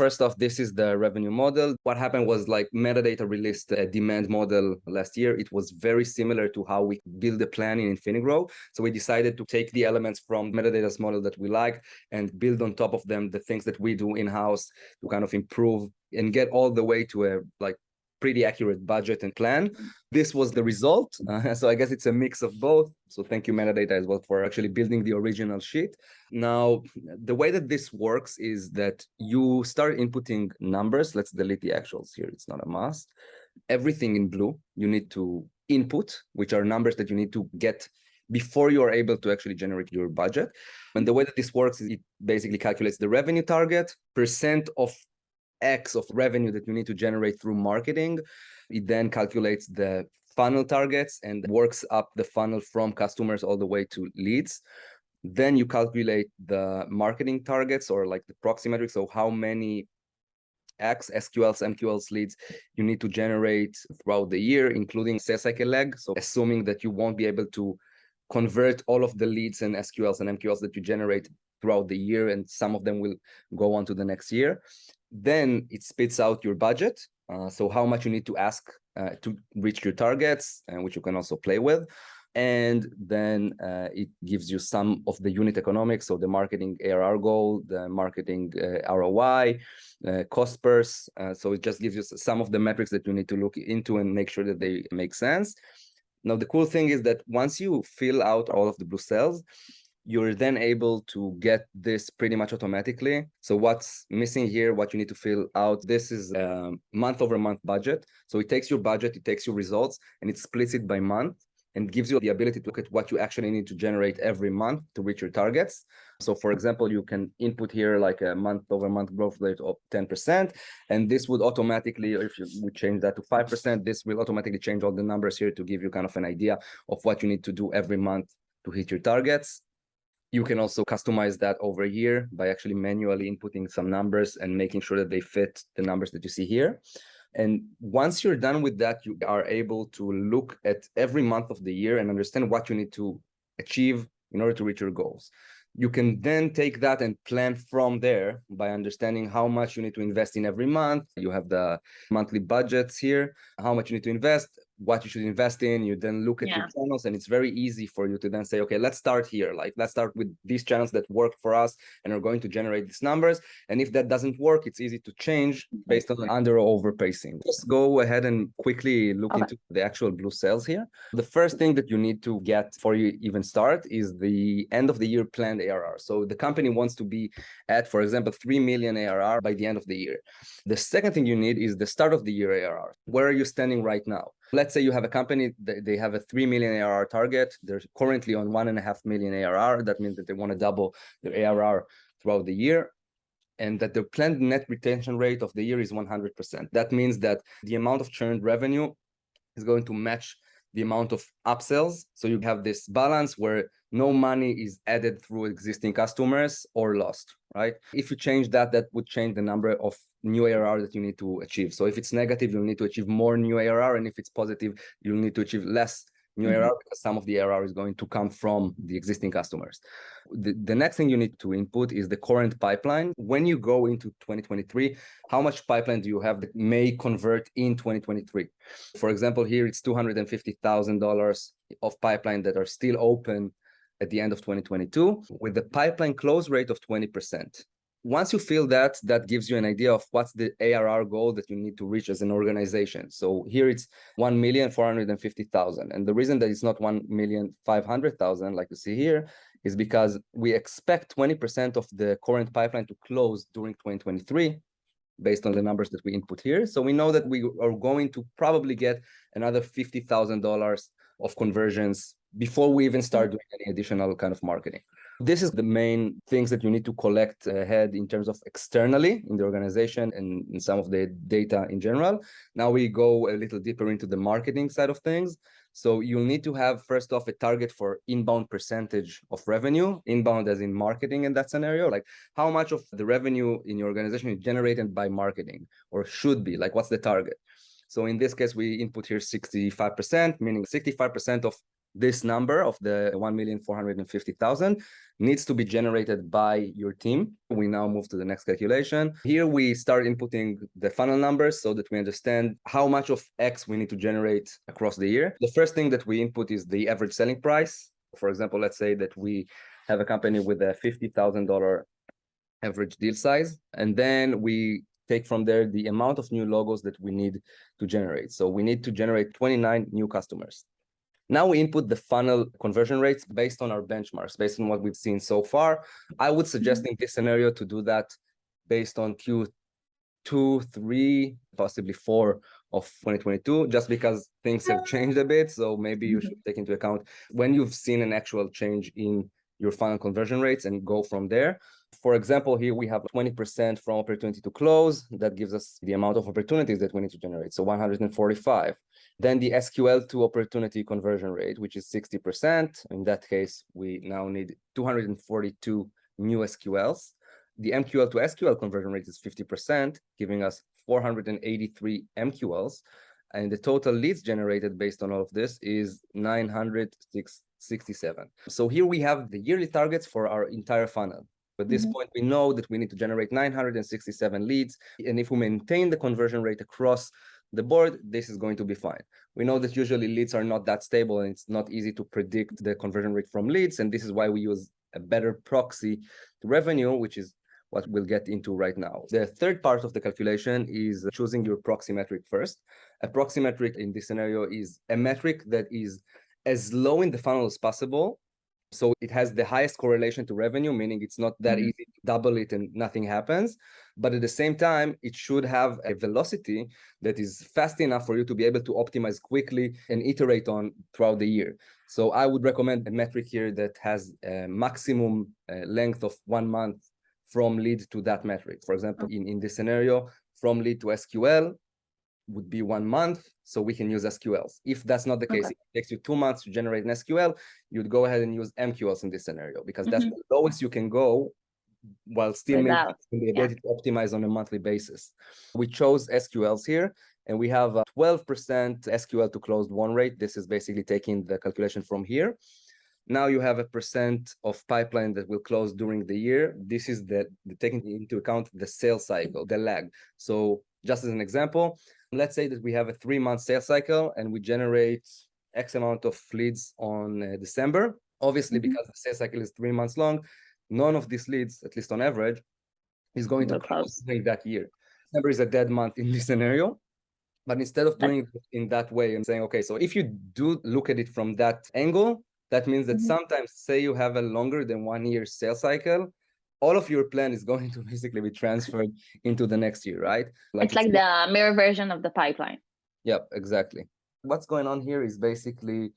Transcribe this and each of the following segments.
first off, this is the revenue model. What happened was like Metadata released a demand model last year. It was very similar to how we build the plan in InfiniGrow. So we decided to take the elements from Metadata's model that we liked and build on top of them the things that we do in-house to kind of improve and get all the way to a like pretty accurate budget and plan. This was the result. So I guess it's a mix of both. So thank you, Metadata, as well, for actually building the original sheet. Now, the way that this works is that you start inputting numbers. Let's delete the actuals here. It's not a must. Everything in blue, you need to input, which are numbers that you need to get before you are able to actually generate your budget. And the way that this works is it basically calculates the revenue target, percent of X of revenue that you need to generate through marketing. It then calculates the funnel targets and works up the funnel from customers all the way to leads. Then you calculate the marketing targets or like the proxy metrics. So how many X, SQLs, MQLs leads you need to generate throughout the year, including sales cycle lag. So assuming that you won't be able to convert all of the leads and SQLs and MQLs that you generate throughout the year, and some of them will go on to the next year. Then it spits out your budget. So how much you need to ask to reach your targets, which you can also play with. And then it gives you some of the unit economics. So the marketing ARR goal, the marketing ROI, cost pers. So it just gives you some of the metrics that you need to look into and make sure that they make sense. Now, the cool thing is that once you fill out all of the blue cells, you're then able to get this pretty much automatically. So what's missing here, what you need to fill out, this is a month-over-month budget. So it takes your budget, it takes your results, and it splits it by month and gives you the ability to look at what you actually need to generate every month to reach your targets. So for example, you can input here like a month-over-month growth rate of 10, and this would automatically, if you would change that to 5%, this will automatically change all the numbers here to give you kind of an idea of what you need to do every month to hit your targets. You can also customize that over here by actually manually inputting some numbers and making sure that they fit the numbers that you see here. And once you're done with that, you are able to look at every month of the year and understand what you need to achieve in order to reach your goals. You can then take that and plan from there by understanding how much you need to invest in every month. You have the monthly budgets here, how much you need to invest, what you should invest in. You then look at your channels, and it's very easy for you to then say, okay, let's start here. Like, let's start with these channels that work for us and are going to generate these numbers. And if that doesn't work, it's easy to change based on under or over pacing. Just go ahead and quickly look into the actual blue cells here. The first thing that you need to get before you even start is the end of the year planned ARR. So the company wants to be at, for example, 3 million ARR by the end of the year. The second thing you need is the start of the year ARR. Where are you standing right now? Let's say you have a company, they have a 3 million ARR target. They're currently on 1.5 million ARR. That means that they want to double their ARR throughout the year, and that the planned net retention rate of the year is 100%. That means that the amount of churned revenue is going to match the amount of upsells. So you have this balance where no money is added through existing customers or lost, right? If you change that, that would change the number of new ARR that you need to achieve. So if it's negative, you'll need to achieve more new ARR. And if it's positive, you'll need to achieve less new ARR because some of the ARR is going to come from the existing customers. The next thing you need to input is the current pipeline. When you go into 2023, how much pipeline do you have that may convert in 2023? For example, here it's $250,000 of pipeline that are still open at the end of 2022 with the pipeline close rate of 20%. Once you feel that, that gives you an idea of what's the ARR goal that you need to reach as an organization. So here it's 1,450,000. And the reason that it's not 1,500,000 like you see here is because we expect 20% of the current pipeline to close during 2023 based on the numbers that we input here. So we know that we are going to probably get another $50,000 of conversions before we even start doing any additional kind of marketing. This is the main things that you need to collect ahead in terms of externally in the organization and in some of the data in general. Now we go a little deeper into the marketing side of things. So you'll need to have, first off, a target for inbound percentage of revenue, inbound as in marketing in that scenario, like how much of the revenue in your organization is generated by marketing or should be, like what's the target? So in this case, we input here 65%, meaning 65% of this number of the 1,450,000 needs to be generated by your team. We now move to the next calculation. Here we start inputting the funnel numbers so that we understand how much of X we need to generate across the year. The first thing that we input is the average selling price. For example, let's say that we have a company with a $50,000 average deal size, and then we take from there the amount of new logos that we need to generate. So we need to generate 29 new customers. Now we input the funnel conversion rates based on our benchmarks, based on what we've seen so far. I would suggest in this scenario to do that based on Q2, 3, possibly 4 of 2022, just because things have changed a bit. So maybe you should take into account when you've seen an actual change in your funnel conversion rates and go from there. For example, here we have 20% from opportunity to close. That gives us the amount of opportunities that we need to generate. So 145. Then the SQL to opportunity conversion rate, which is 60%. In that case, we now need 242 new SQLs. The MQL to SQL conversion rate is 50%, giving us 483 MQLs. And the total leads generated based on all of this is 967. So here we have the yearly targets for our entire funnel. At this point, we know that we need to generate 967 leads. And if we maintain the conversion rate across the board, this is going to be fine. We know that usually leads are not that stable and it's not easy to predict the conversion rate from leads. And this is why we use a better proxy to revenue, which is what we'll get into right now. The third part of the calculation is choosing your proxy metric first. A proxy metric in this scenario is a metric that is as low in the funnel as possible. So it has the highest correlation to revenue, meaning it's not that easy to double it and nothing happens. But at the same time, it should have a velocity that is fast enough for you to be able to optimize quickly and iterate on throughout the year. So I would recommend a metric here that has a maximum length of 1 month from lead to that metric. For example, in this scenario, from lead to SQL would be 1 month, so we can use SQLs. If that's not the case, if it takes you 2 months to generate an SQL, you'd go ahead and use MQLs in this scenario, because that's the lowest you can go while still maintaining the ability to optimize on a monthly basis. We chose SQLs here, and we have a 12% SQL to closed won rate. This is basically taking the calculation from here. Now you have a percent of pipeline that will close during the year. This is taking into account the sales cycle, the lag. So just as an example, let's say that we have a 3-month sales cycle and we generate X amount of leads on December. Obviously, because the sales cycle is 3 months long, none of these leads, at least on average, is going to close during that year. December is a dead month in this scenario. But instead of doing it in that way and saying, okay, so if you do look at it from that angle, that means that sometimes, say you have a longer than 1 year sales cycle, all of your plan is going to basically be transferred into the next year, right? It's like the mirror version of the pipeline. Yep, exactly. What's going on here is basically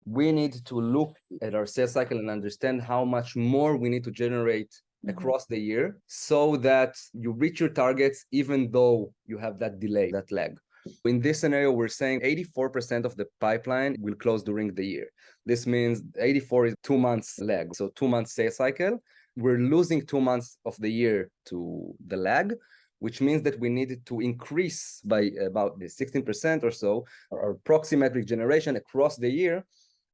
we need to look at our sales cycle and understand how much more we need to generate across the year so that you reach your targets even though you have that delay, that lag. In this scenario, we're saying 84% of the pipeline will close during the year. This means 84 is 2 months lag, so 2 months sales cycle. We're losing 2 months of the year to the lag, which means that we needed to increase by about 16% or so our proxy metric generation across the year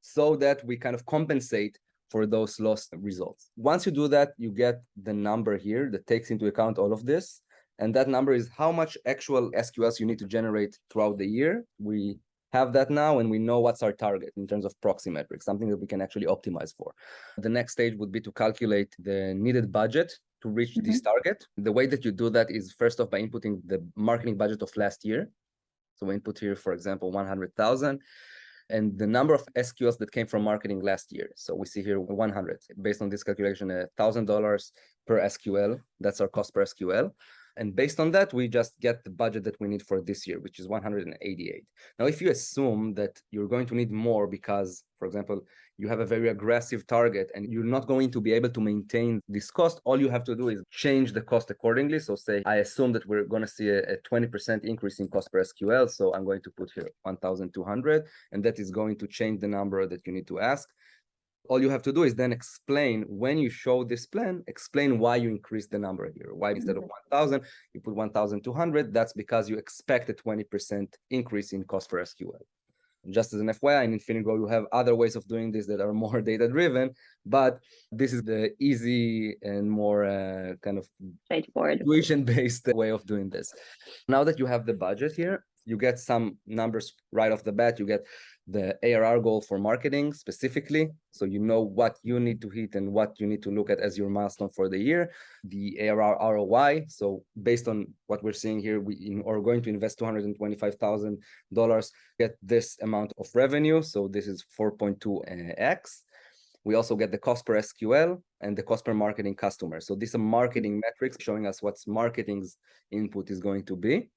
so that we kind of compensate for those lost results. Once you do that, you get the number here that takes into account all of this. And that number is how much actual SQLs you need to generate throughout the year. We have that now, and we know what's our target in terms of proxy metrics, something that we can actually optimize for. The next stage would be to calculate the needed budget to reach this target. The way that you do that is first off by inputting the marketing budget of last year. So we input here, for example, 100,000. And the number of SQLs that came from marketing last year. So we see here 100. Based on this calculation, $1,000 per SQL. That's our cost per SQL. And based on that, we just get the budget that we need for this year, which is 188. Now, if you assume that you're going to need more because, for example, you have a very aggressive target and you're not going to be able to maintain this cost, all you have to do is change the cost accordingly. So say, I assume that we're going to see a 20% increase in cost per SQL. So I'm going to put here 1,200, and that is going to change the number that you need to ask. All you have to do is then explain, when you show this plan, explain why you increased the number here. Why instead of 1,000, you put 1,200. That's because you expect a 20% increase in cost for SQL. just as an FYI, in InfiniGrow, you have other ways of doing this that are more data-driven, but this is the easy and more kind of straightforward intuition-based way of doing this. Now that you have the budget here, you get some numbers right off the bat. You get the ARR goal for marketing specifically. So you know what you need to hit and what you need to look at as your milestone for the year. The ARR ROI. So based on what we're seeing here, we are going to invest $225,000, get this amount of revenue. So this is 4.2x. We also get the cost per SQL and the cost per marketing customer. So these are marketing metrics showing us what's marketing's input is going to be.